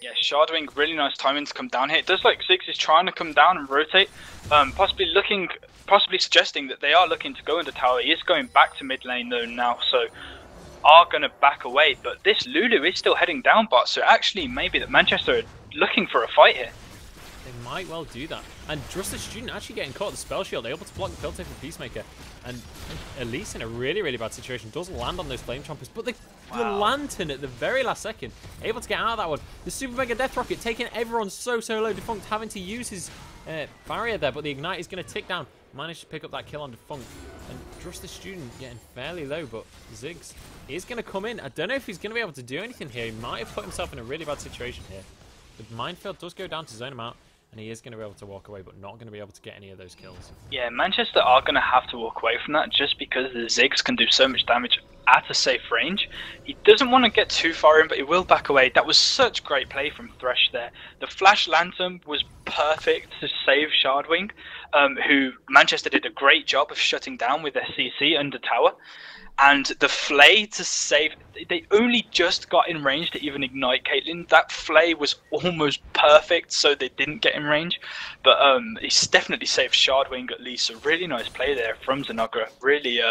Yeah, Shardwing, really nice timing to come down here. It does like Ziggs is trying to come down and rotate, possibly suggesting that they are looking to go into tower. He is going back to mid lane though now, so are going to back away. But this Lulu is still heading down bot, so actually maybe that Manchester are looking for a fight here. They might well do that. And just the student actually getting caught, the spell shield, able to block the kill take from Peacemaker. And Elise in a really, really bad situation, does land on those Flame Chompers, but the Lantern at the very last second, able to get out of that one. The Super Mega Death Rocket taking everyone so low. Defunct having to use his barrier there, but the Ignite is going to tick down. Managed to pick up that kill on Defunct. And just the student getting fairly low, but Ziggs is going to come in. I don't know if he's going to be able to do anything here. He might have put himself in a really bad situation here. The Minefield does go down to zone him out, and he is going to be able to walk away, but not going to be able to get any of those kills. Yeah, Manchester are going to have to walk away from that just because the Ziggs can do so much damage at a safe range. He doesn't want to get too far in, but he will back away. That was such great play from Thresh there. The Flash Lantern was perfect to save Shardwing, who Manchester did a great job of shutting down with their CC under tower. And the Flay to save, they only just got in range to even ignite Caitlyn. That Flay was almost perfect, so they didn't get in range. But he's definitely saved Shardwing at least. A really nice play there from Zer0. Really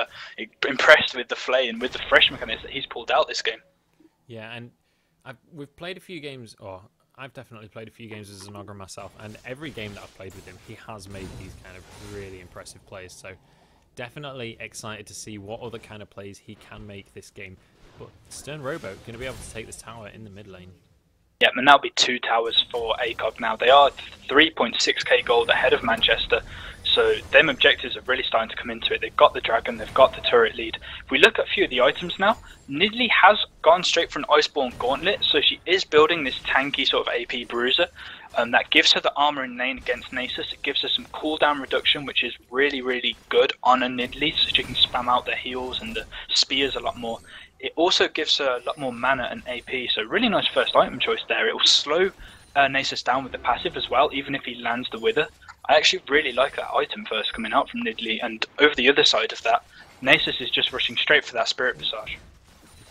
impressed with the Flay and with the fresh mechanics that he's pulled out this game. Yeah, and we've played a few games, or I've definitely played a few games with Zer0 myself, and every game that I've played with him, he has made these kind of really impressive plays. So definitely excited to see what other kind of plays he can make this game. But Stern Rowboat going to be able to take this tower in the mid lane. Yeah, and that'll be 2 towers for ACOG now. They are 3.6k gold ahead of Manchester, so them objectives are really starting to come into it. They've got the dragon, they've got the turret lead. If we look at a few of the items now, Nidalee has gone straight for an Iceborne Gauntlet, so she is building this tanky sort of AP bruiser. That gives her the armor in lane against Nasus. It gives her some cooldown reduction, which is really, really good on a Nidalee, so she can spam out the heals and the spears a lot more. It also gives her a lot more mana and AP, so really nice first item choice there. It will slow Nasus down with the passive as well, even if he lands the Wither. I actually really like that item first coming out from Nidalee, and over the other side of that, Nasus is just rushing straight for that Spirit Visage.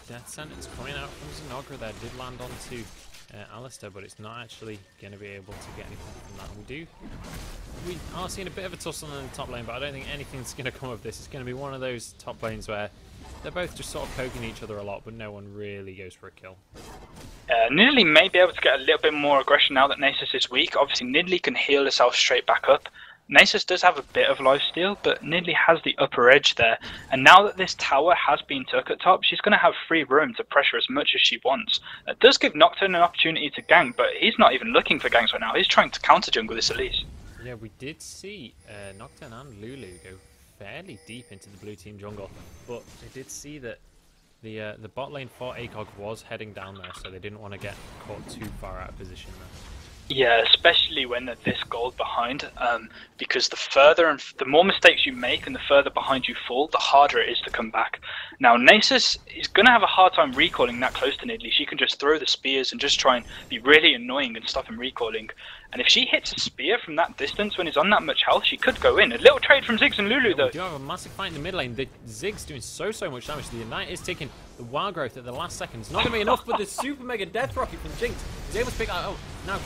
Death Sentence coming out from Zer0 there did land onto Alistair, but it's not actually going to be able to get anything from that. We are seeing a bit of a tussle in the top lane, but I don't think anything's going to come of this. It's going to be one of those top lanes where they're both just sort of poking each other a lot, but no one really goes for a kill. Nidalee may be able to get a little bit more aggression now that Nasus is weak. Obviously, Nidalee can heal herself straight back up. Nasus does have a bit of lifesteal, but Nidalee has the upper edge there. And now that this tower has been took at top, she's going to have free room to pressure as much as she wants. It does give Nocturne an opportunity to gank, but he's not even looking for ganks right now. He's trying to counter jungle this Elise. Yeah, we did see Nocturne and Lulu go fairly deep into the blue team jungle, but they did see that the bot lane for ACOG was heading down there, so they didn't want to get caught too far out of position there. Yeah, especially when they're this gold behind, because the more mistakes you make and the further behind you fall, the harder it is to come back. Now, Nasus is going to have a hard time recalling that close to Nidalee. She can just throw the spears and just try and be really annoying and stop him recalling. And if she hits a spear from that distance when he's on that much health, she could go in. A little trade from Ziggs and Lulu, though. We do have a massive fight in the mid lane. The Ziggs doing so much damage. The Ignite is taking the wild growth at the last second. It's not going to be enough, but the Super Mega Death Rocket from Jinx is able to pick that up. Now,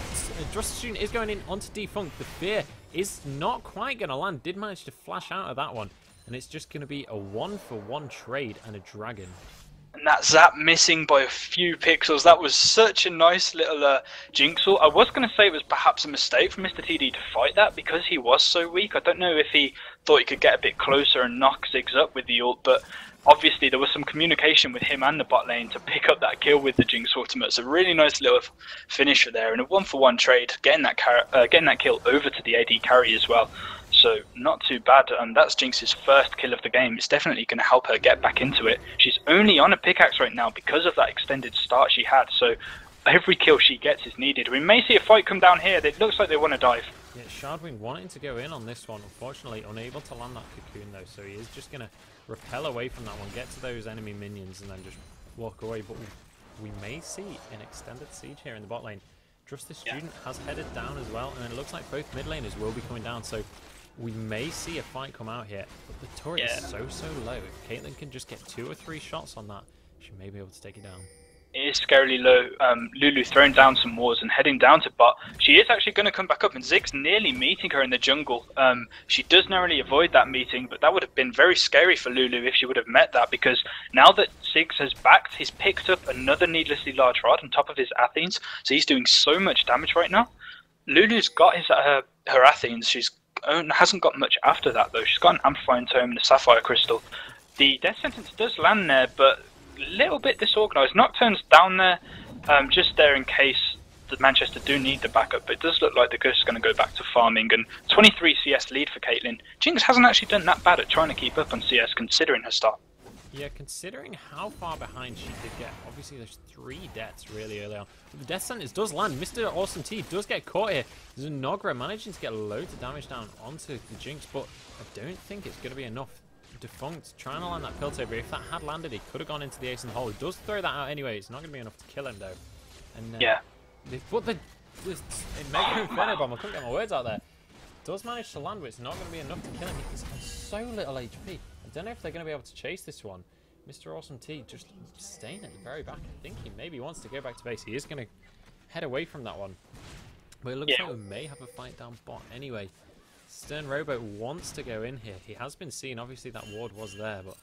Drust Student is going in onto Defunct. The Fear is not quite going to land. Did manage to flash out of that one. And it's just going to be a 1-for-1 trade and a dragon. And that Zap missing by a few pixels. That was such a nice little Jinxel. I was going to say it was perhaps a mistake for Mr. TD to fight that because he was so weak. I don't know if he thought he could get a bit closer and knock Ziggs up with the ult, but obviously there was some communication with him and the bot lane to pick up that kill with the Jinx ultimate. So really nice little finisher there, and a 1-for-1 trade, getting that kill over to the AD carry as well. So not too bad, and that's Jinx's first kill of the game. It's definitely going to help her get back into it. She's only on a pickaxe right now because of that extended start she had, so every kill she gets is needed. We may see a fight come down here. It looks like they want to dive. Yeah, Shardwing wanting to go in on this one, unfortunately unable to land that cocoon though, so he is just going to repel away from that one, get to those enemy minions and then just walk away. But we may see an extended siege here in the bot lane. Just the student has headed down as well, and it looks like both mid laners will be coming down, so we may see a fight come out here. But the turret is so low. If Caitlyn can just get 2 or 3 shots on that, she may be able to take it down. It is scarily low. Lulu throwing down some wards and heading down to bot. She is actually going to come back up, and Zig's nearly meeting her in the jungle. She does narrowly avoid that meeting, but that would have been very scary for Lulu if she would have met that, because now that Ziggs has backed, he's picked up another needlessly large rod on top of his Athenes, so he's doing so much damage right now. Lulu's got his her Athenes. She's hasn't got much after that though. She's got an Amplifying Tome and a Sapphire Crystal. The Death Sentence does land there, but little bit disorganised. Nocturne's down there, just there in case the Manchester do need the backup, but it does look like the Ghost is going to go back to farming, and 23 CS lead for Caitlyn. Jinx hasn't actually done that bad at trying to keep up on CS considering her start. Yeah, considering how far behind she did get. Obviously there's 3 deaths really early on. But the Death Sentence does land. Mr. Awesome T does get caught here. Zenogra managing to get loads of damage down onto the Jinx, but I don't think it's going to be enough. Defunct trying to land that Piltover. If that had landed, he could have gone into the ace in the hole. He does throw that out anyway. It's not going to be enough to kill him though. And but the Mega Inferno Bomb, I couldn't get my words out there, does manage to land, but it's not going to be enough to kill him. He's on so little HP. I don't know if they're going to be able to chase this one. Mr. Awesome T just staying at the very back. I think he maybe wants to go back to base. He is going to head away from that one. But it looks like we may have a fight down bot anyway. Stern Robo wants to go in here. He has been seen. Obviously that ward was there, but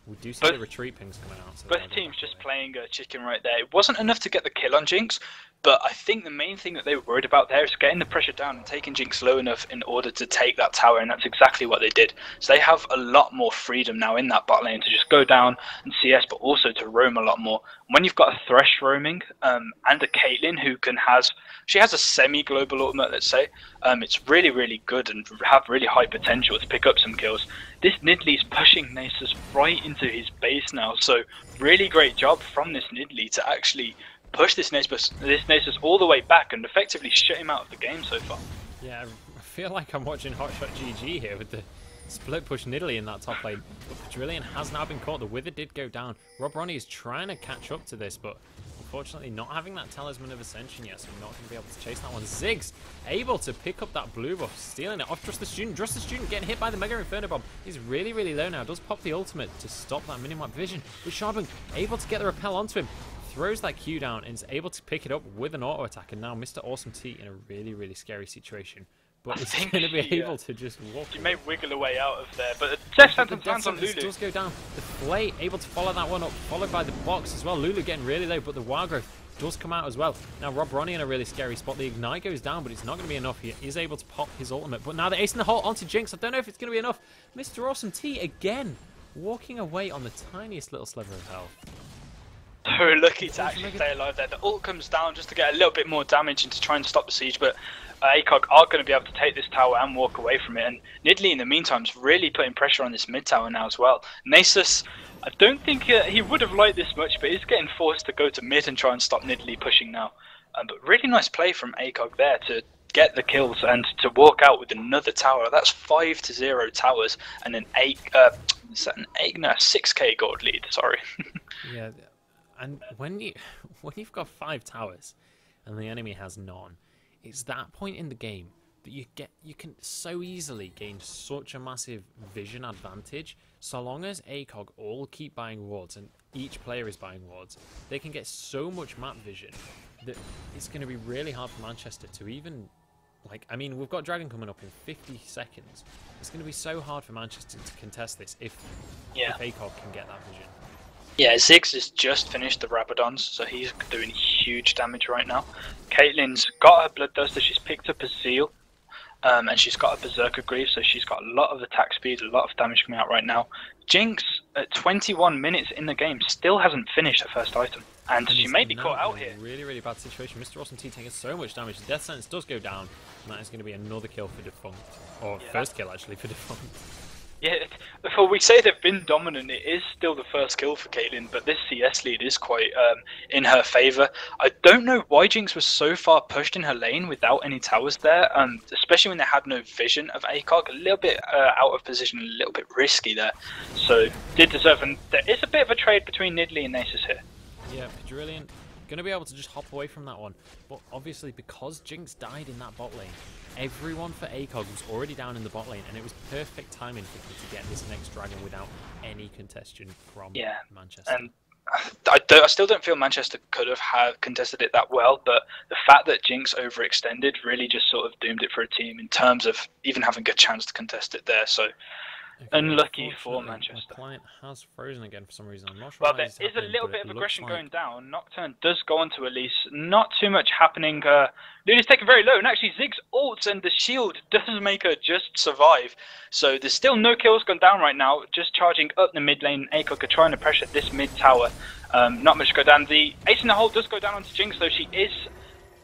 we do see the retreat pings coming out. So both teams just playing chicken right there. It wasn't enough to get the kill on Jinx, but I think the main thing that they were worried about there is getting the pressure down and taking Jinx low enough in order to take that tower, and that's exactly what they did. So they have a lot more freedom now in that bot lane to just go down and CS, but also to roam a lot more. When you've got a Thresh roaming and a Caitlyn who she has a semi-global ultimate, let's say, it's really, really good and have really high potential to pick up some kills. This Nidlee's pushing Nasus right into his base now, so really great job from this Nidlee to actually push this Nasus all the way back and effectively shut him out of the game so far. Yeah, I feel like I'm watching Hotshot GG here with the split push Nidalee in that top lane. But Quadrillion has now been caught. The Wither did go down. Rob Ronnie is trying to catch up to this, but unfortunately not having that Talisman of Ascension yet, so we're not going to be able to chase that one. Ziggs able to pick up that blue buff, stealing it off Trust the Student. Trust the Student getting hit by the Mega Inferno Bomb. He's really, really low now. Does pop the ultimate to stop that minimap vision. But Shardwing able to get the repel onto him. Throws that Q down and is able to pick it up with an auto attack, and now Mr. Awesome T in a really, really scary situation. But it's going to be able to just walk. He may wiggle away out of there, but the Death Sentence lands on Lulu. Does go down. The Flay able to follow that one up, followed by the box as well. Lulu getting really low, but the Wild Growth does come out as well. Now Rob Ronnie in a really scary spot. The Ignite goes down, but it's not going to be enough. He is able to pop his ultimate, but now the ace in the hole onto Jinx. I don't know if it's going to be enough. Mr. Awesome T again walking away on the tiniest little sliver of health. So lucky to actually stay alive there. The ult comes down just to get a little bit more damage and to try and stop the siege, but ACOG are going to be able to take this tower and walk away from it. And Nidalee in the meantime is really putting pressure on this mid tower now as well. Nasus, I don't think he would have liked this much, but he's getting forced to go to mid and try and stop Nidalee pushing now. But really nice play from ACOG there to get the kills and to walk out with another tower. That's 5-0 towers and an 6k gold lead, sorry. Yeah. And when you've got 5 towers and the enemy has none, it's that point in the game that you can so easily gain such a massive vision advantage. So long as ACOG all keep buying wards and each player is buying wards, they can get so much map vision that it's going to be really hard for Manchester to even, I mean, we've got Dragon coming up in 50 seconds. It's going to be so hard for Manchester to contest this if ACOG can get that vision. Yeah, Ziggs has just finished the Rabadons, so he's doing huge damage right now. Caitlyn's got her Bloodthirster, she's picked up a Zeal, and she's got a Berserker Greave, so she's got a lot of attack speed, a lot of damage coming out right now. Jinx, at 21 minutes in the game, still hasn't finished her first item, and she may be caught out here. Really, really bad situation. Mr. Awesome T taking so much damage. The Death Sentence does go down, and that is going to be another kill for Defunct. Or first kill, actually, for Defunct. Yeah, the for we say they've been dominant, it is still the first kill for Caitlyn, but this CS lead is quite in her favour. I don't know why Jinx was so far pushed in her lane without any towers there, especially when they had no vision of ACOG. A little bit out of position, a little bit risky there. So did deserve, and there is a bit of a trade between Nidalee and Nasus here. Yeah, Pedrillion going to be able to just hop away from that one, but obviously because Jinx died in that bot lane, everyone for ACOG was already down in the bot lane, and it was perfect timing for them to get this next dragon without any contestation from Manchester. And I still don't feel Manchester could have contested it that well, but the fact that Jinx overextended really just sort of doomed it for a team in terms of even having a chance to contest it there. So unlucky for Manchester. My client has frozen again for some reason. I'm not sure. Well, there is a little bit of aggression going down. Nocturne does go onto Elise. Not too much happening. Lulu's taken very low, and actually Ziggs ults, and the shield does make her just survive. So there's still no kills gone down right now. Just charging up the mid lane. ACOG are trying to pressure this mid tower. Not much go down. The ace in the hole does go down onto Jinx, though she is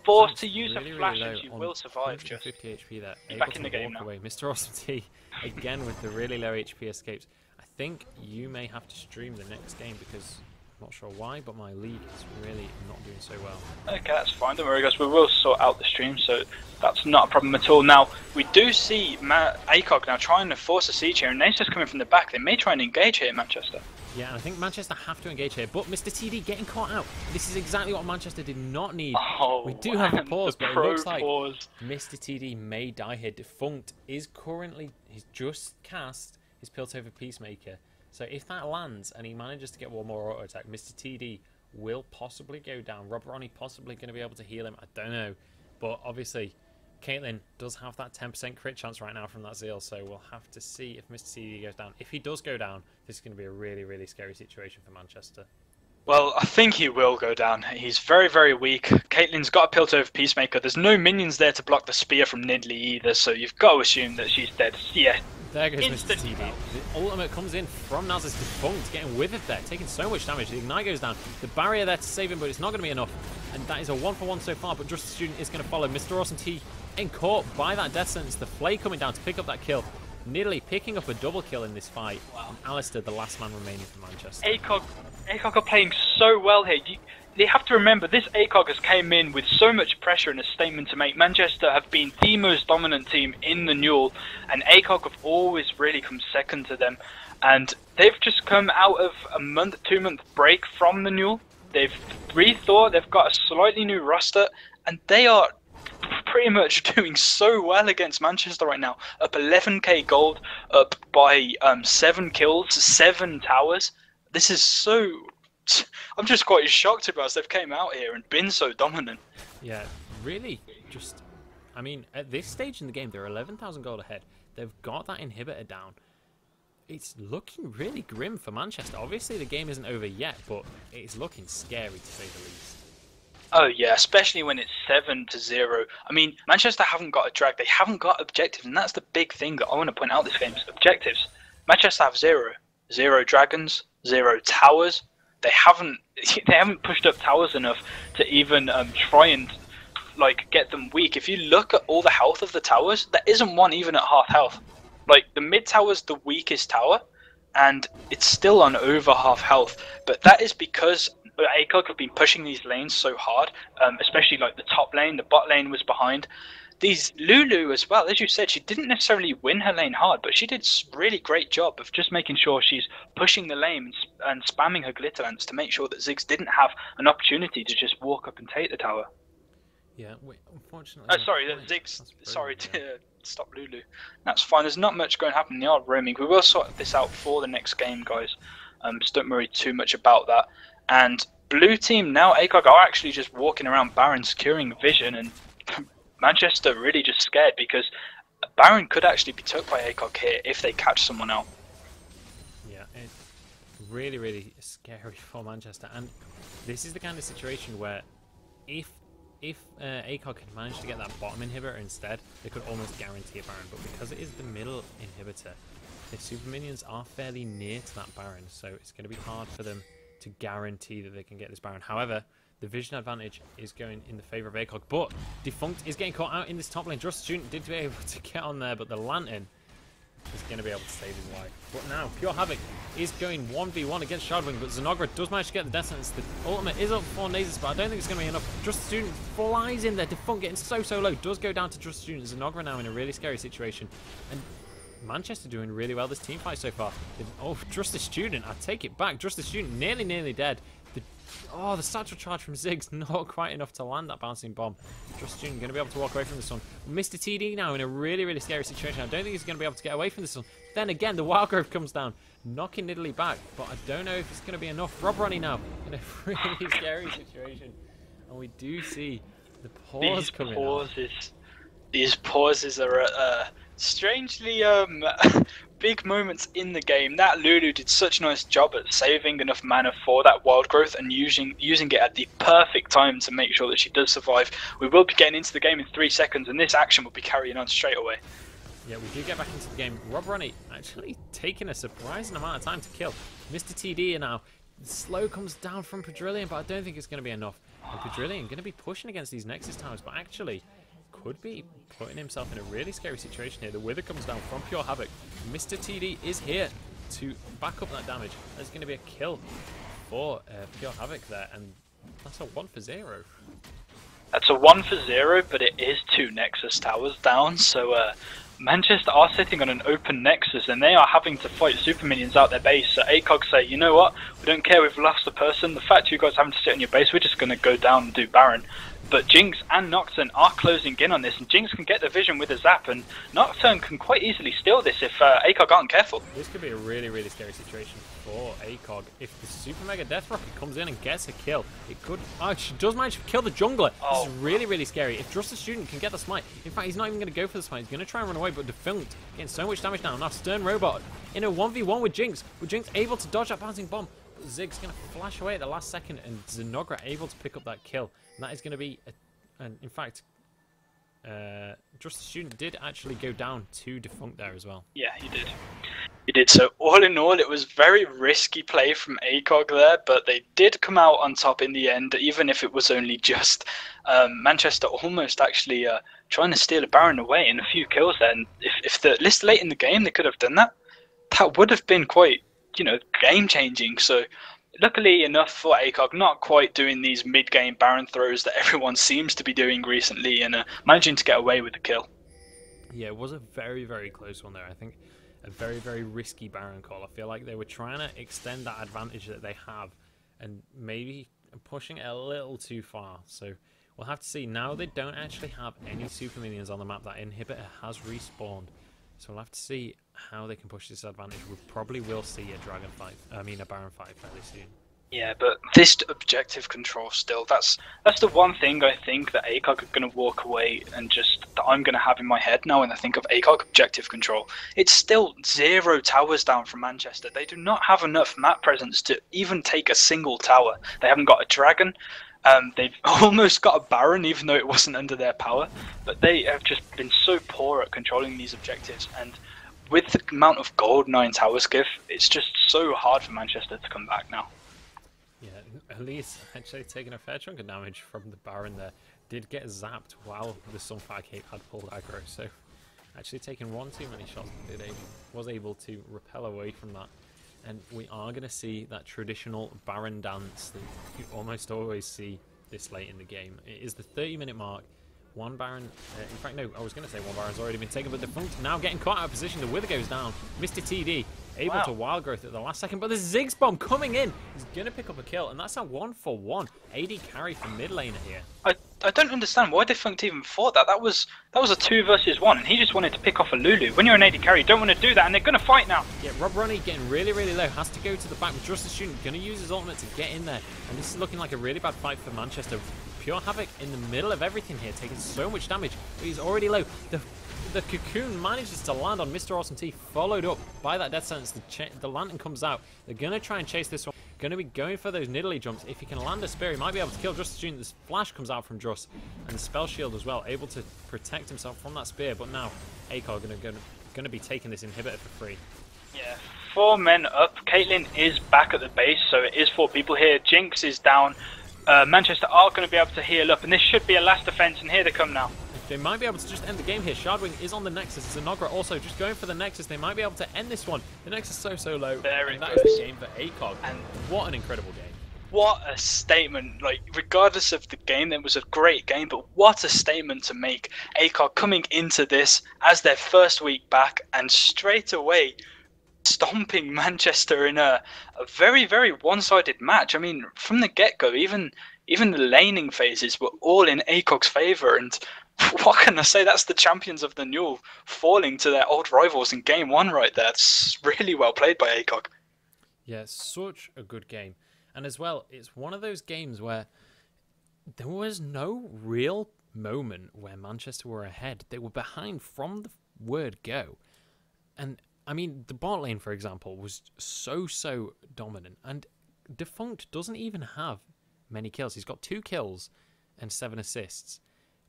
forced to use her flash, and she will survive. Just 50 HP there. Back in the game now. Away. Mr. Awesome T again with the really low HP escapes. I think you may have to stream the next game because I'm not sure why, but my league is really not doing so well. Okay, that's fine. Don't worry, guys. We will sort out the stream, so that's not a problem at all. Now, we do see ACOG now trying to force a siege here, and Nasus coming from the back. They may try and engage here, Manchester. Yeah, and I think Manchester have to engage here, but Mr. TD getting caught out. This is exactly what Manchester did not need. Oh, we do have a pause, but it looks like pause. Mr. TD may die here. Defunct is currently, he's just cast his Piltover Peacemaker. So if that lands and he manages to get one more auto attack, Mr. TD will possibly go down. Rob Ronnie possibly going to be able to heal him. I don't know. But obviously, Caitlyn does have that 10% crit chance right now from that Zer0, so we'll have to see if Mr. TD goes down. If he does go down, this is going to be a really, really scary situation for Manchester. Well, I think he will go down. He's very, very weak. Caitlyn's got a Piltover Peacemaker. There's no minions there to block the spear from Nidalee either, so you've got to assume that she's dead. Yeah. There goes Mr. TD. The ultimate comes in from Naz's Defunct, getting withered there, taking so much damage. The Ignite goes down. The barrier there to save him, but it's not going to be enough. And that is a 1-for-1 so far, but Just a Student is going to follow. Mr. Awesome T in caught by that death sentence. The Flay coming down to pick up that kill. Nidalee picking up a double kill in this fight. Wow. And Alistair, the last man remaining for Manchester. ACOG are playing so well here. They have to remember, this ACOG has came in with so much pressure and a statement to make. Manchester have been the most dominant team in the Newell, and ACOG have always really come second to them. And they've just come out of a 2-month break from the Newell. They've rethought, they've got a slightly new roster, and they are pretty much doing so well against Manchester right now. Up 11k gold, up by 7 kills, 7 towers. This is so... I'm just quite shocked about us. They've came out here and been so dominant. Yeah, really just... I mean, at this stage in the game, they're 11,000 gold ahead. They've got that inhibitor down. It's looking really grim for Manchester. Obviously, the game isn't over yet, but it's looking scary to say the least. Oh yeah, especially when it's 7-0. I mean, Manchester haven't got a drag. They haven't got objectives, and that's the big thing that I want to point out this game is objectives. Manchester have 0 dragons, 0 towers. They haven't pushed up towers enough to even try and like get them weak. If you look at all the health of the towers, there isn't one even at half health. Like the mid tower's the weakest tower, and it's still on over half health. But that is because ACOG have been pushing these lanes so hard, especially like the top lane. The bot lane was behind. These Lulu as well, as you said, she didn't necessarily win her lane hard, but she did a really great job of just making sure she's pushing the lane and spamming her glitter lance to make sure that Ziggs didn't have an opportunity to just walk up and take the tower. Yeah, wait, unfortunately... Oh, sorry, Ziggs, sorry to stop Lulu. That's fine, there's not much going to happen. They are roaming. We will sort this out for the next game, guys. So don't worry too much about that. And blue team now, ACOG are actually just walking around Baron securing vision, and Manchester really just scared because Baron could actually be took by ACOG here if they catch someone out. Yeah, it's really, really scary for Manchester. And this is the kind of situation where if ACOG had managed to get that bottom inhibitor instead, they could almost guarantee a Baron. But because it is the middle inhibitor, the super minions are fairly near to that Baron, so it's going to be hard for them to guarantee that they can get this Baron. However, the vision advantage is going in the favour of ACOG, but Defunct is getting caught out in this top lane. Just Student did be able to get on there, but the Lantern is going to be able to save his life. But now, Pure Havoc is going 1v1 against Shardwing, but Zenogra does manage to get the death sentence. The ultimate is up for Nasus, but I don't think it's going to be enough. Just the Student flies in there. Defunct getting so low. Does go down to Just the Student. Zenogra now in a really scary situation. And Manchester doing really well this team fight so far. Oh, Just the Student. I take it back. Just the Student nearly dead. The satchel charge from Ziggs, not quite enough to land that bouncing bomb. Just Student going to be able to walk away from this one. Mr. TD now in a really scary situation. I don't think he's going to be able to get away from this one. Then again, the Wild Growth comes down, knocking Nidalee back, but I don't know if it's going to be enough. Rob Ronnie now in a really scary situation. And we do see the pause coming out. These pauses are strangely big moments in the game. That Lulu did such a nice job at saving enough mana for that wild growth and using it at the perfect time to make sure that she does survive. We will be getting into the game in 3 seconds, and this action will be carrying on straight away. Yeah, we do get back into the game. Rob Ronnie actually taking a surprising amount of time to kill. Mr. TD now. The slow comes down from Padrillion, but I don't think it's going to be enough. And Padrillion going to be pushing against these Nexus towers, but actually could be putting himself in a really scary situation here. The Wither comes down from Pure Havoc. Mr. TD is here to back up that damage. There's going to be a kill for Pure Havoc there, and that's a 1 for 0. That's a 1 for 0, but it is 2 Nexus towers down, so Manchester are sitting on an open Nexus, and they are having to fight super minions out their base. So ACOG say, you know what, we don't care, we've lost a person, the fact you guys having to sit on your base, we're just going to go down and do Baron. But Jinx and Nocturne are closing in on this, and Jinx can get the vision with a zap, and Nocturne can quite easily steal this if ACOG aren't careful. This could be a really scary situation for ACOG. If the Super Mega Death Rocket comes in and gets a kill, it could... Oh, she does manage to kill the jungler. Oh. This is really scary. If Just the Student can get the smite, in fact, he's not even going to go for the smite. He's going to try and run away, but Defunct getting so much damage now. Now Stern Robot in a 1v1 with Jinx. With Jinx able to dodge that bouncing bomb. But Ziggs going to flash away at the last second, and Zenogra able to pick up that kill. And that is going to be... And in fact, Just the Student did actually go down to Defunct there as well. Yeah, he did. He did. So all in all, it was very risky play from ACOG there, but they did come out on top in the end, even if it was only just Manchester almost actually trying to steal a Baron away in a few kills there. And if the list late in the game they could have done that, that would have been quite, game changing. So luckily enough for ACOG, not quite doing these mid-game Baron throws that everyone seems to be doing recently, and managing to get away with the kill. Yeah, it was a very close one there. I think a very risky Baron call. I feel like they were trying to extend that advantage that they have, and maybe pushing it a little too far. So we'll have to see. Now they don't actually have any super minions on the map. That inhibitor has respawned. So we'll have to see how they can push this advantage. We probably will see a Baron fight fairly soon. Yeah, but this objective control still, that's the one thing I think that ACOG are going to walk away and that I'm going to have in my head now when I think of ACOG objective control. It's still 0 towers down from Manchester. They do not have enough map presence to even take a single tower. They haven't got a dragon. They've almost got a Baron, even though it wasn't under their power. But they have just been so poor at controlling these objectives. And with the amount of gold 9 towers give, it's just so hard for Manchester to come back now. Yeah, Elise actually taking a fair chunk of damage from the Baron there. Did get zapped while the Sunfire Cape had pulled aggro. So actually taking one too many shots, was able to repel away from that. And we are going to see that traditional Baron dance that you almost always see this late in the game. It is the 30-minute mark. One Baron, in fact, no, I was going to say one Baron's already been taken, but Defunct now getting caught out of position. The Wither goes down. Mr. TD able to wild growth at the last second, but the Ziggs bomb coming in. He's going to pick up a kill, and that's a 1-for-1 AD carry for mid laner here. I don't understand why Defunct even thought that. That was a 2 versus 1, and he just wanted to pick off a Lulu. When you're an AD carry, you don't want to do that, and they're going to fight now. Yeah, Rob Ronnie getting really low, has to go to the back with Just the Student, going to use his ultimate to get in there, and this is looking like a really bad fight for Manchester. Pure Havoc in the middle of everything here, taking so much damage, but he's already low. The cocoon manages to land on Mr. Awesome T, followed up by that death sentence. The lantern comes out. They're going to try and chase this one. Going to be going for those Nidalee jumps. If he can land a spear, he might be able to kill Just the Student. This flash comes out from Just, and the spell shield as well, able to protect himself from that spear. But now ACOG going to be taking this inhibitor for free. Yeah, 4 men up. Caitlyn is back at the base, so it is 4 people here. Jinx is down. Manchester are going to be able to heal up, and this should be a last defense, and here they come now. In They might be able to just end the game here. Shardwing is on the Nexus. Zenogra also just going for the Nexus. They might be able to end this one. The Nexus is so low. Very That good. is the game for ACOG. And what an incredible game. what a statement. Like, regardless of the game, it was a great game, but what a statement to make. ACOG coming into this as their first week back and straight away stomping Manchester in a very, very one-sided match. I mean, from the get-go, even the laning phases were all in ACOG's favour, and what can I say? That's the champions of the new falling to their old rivals in game one right there. It's really well played by ACOG. Yeah, such a good game. And as well, it's one of those games where there was no real moment where Manchester were ahead. They were behind from the word go. And, I mean, the bot lane, for example, was so dominant. And Defunct doesn't even have many kills. He's got 2 kills and 7 assists.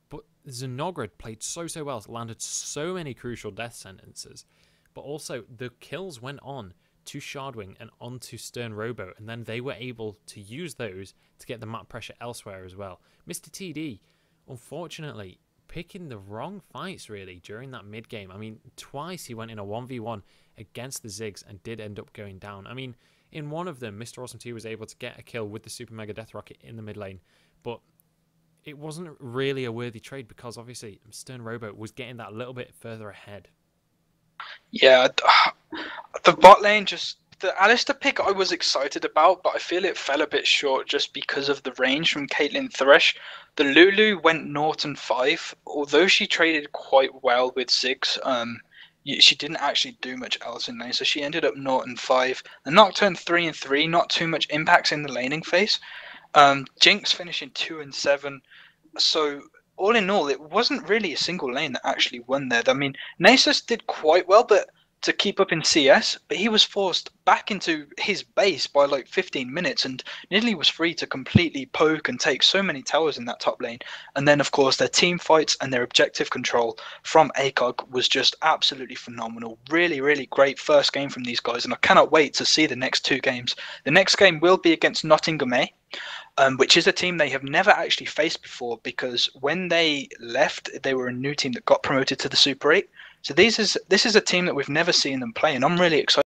But Zenograd played so well, landed so many crucial death sentences. But also, the kills went on to Shardwing and onto Stern Robo, and then they were able to use those to get the map pressure elsewhere as well. Mr. TD, unfortunately, picking the wrong fights really during that mid game. I mean, twice he went in a 1v1 against the Ziggs and did end up going down. I mean, in one of them, Mr. Awesome T was able to get a kill with the Super Mega Death Rocket in the mid lane, but it wasn't really a worthy trade because obviously Stern Robo was getting that little bit further ahead. Yeah, the bot lane, just the Alistair pick I was excited about, but I feel it fell a bit short just because of the range from Caitlyn Thresh. The Lulu went 0 and 5, although she traded quite well with Ziggs. She didn't actually do much else in lane, so she ended up 0 and 5. The Nocturne 3 and 3, not too much impacts in the laning phase. Jinx finishing 2 and 7. So all in all, it wasn't really a single lane that actually won there. I mean, Nasus did quite well, but to keep up in CS, but he was forced back into his base by like 15 minutes and nearly was free to completely poke and take so many towers in that top lane. And then, of course, their team fights and their objective control from ACOG was just absolutely phenomenal. Really, really great first game from these guys, and I cannot wait to see the next 2 games. The next game will be against Nottingham A, which is a team they have never actually faced before, because when they left, they were a new team that got promoted to the Super 8. So this is a team that we've never seen them play, and I'm really excited.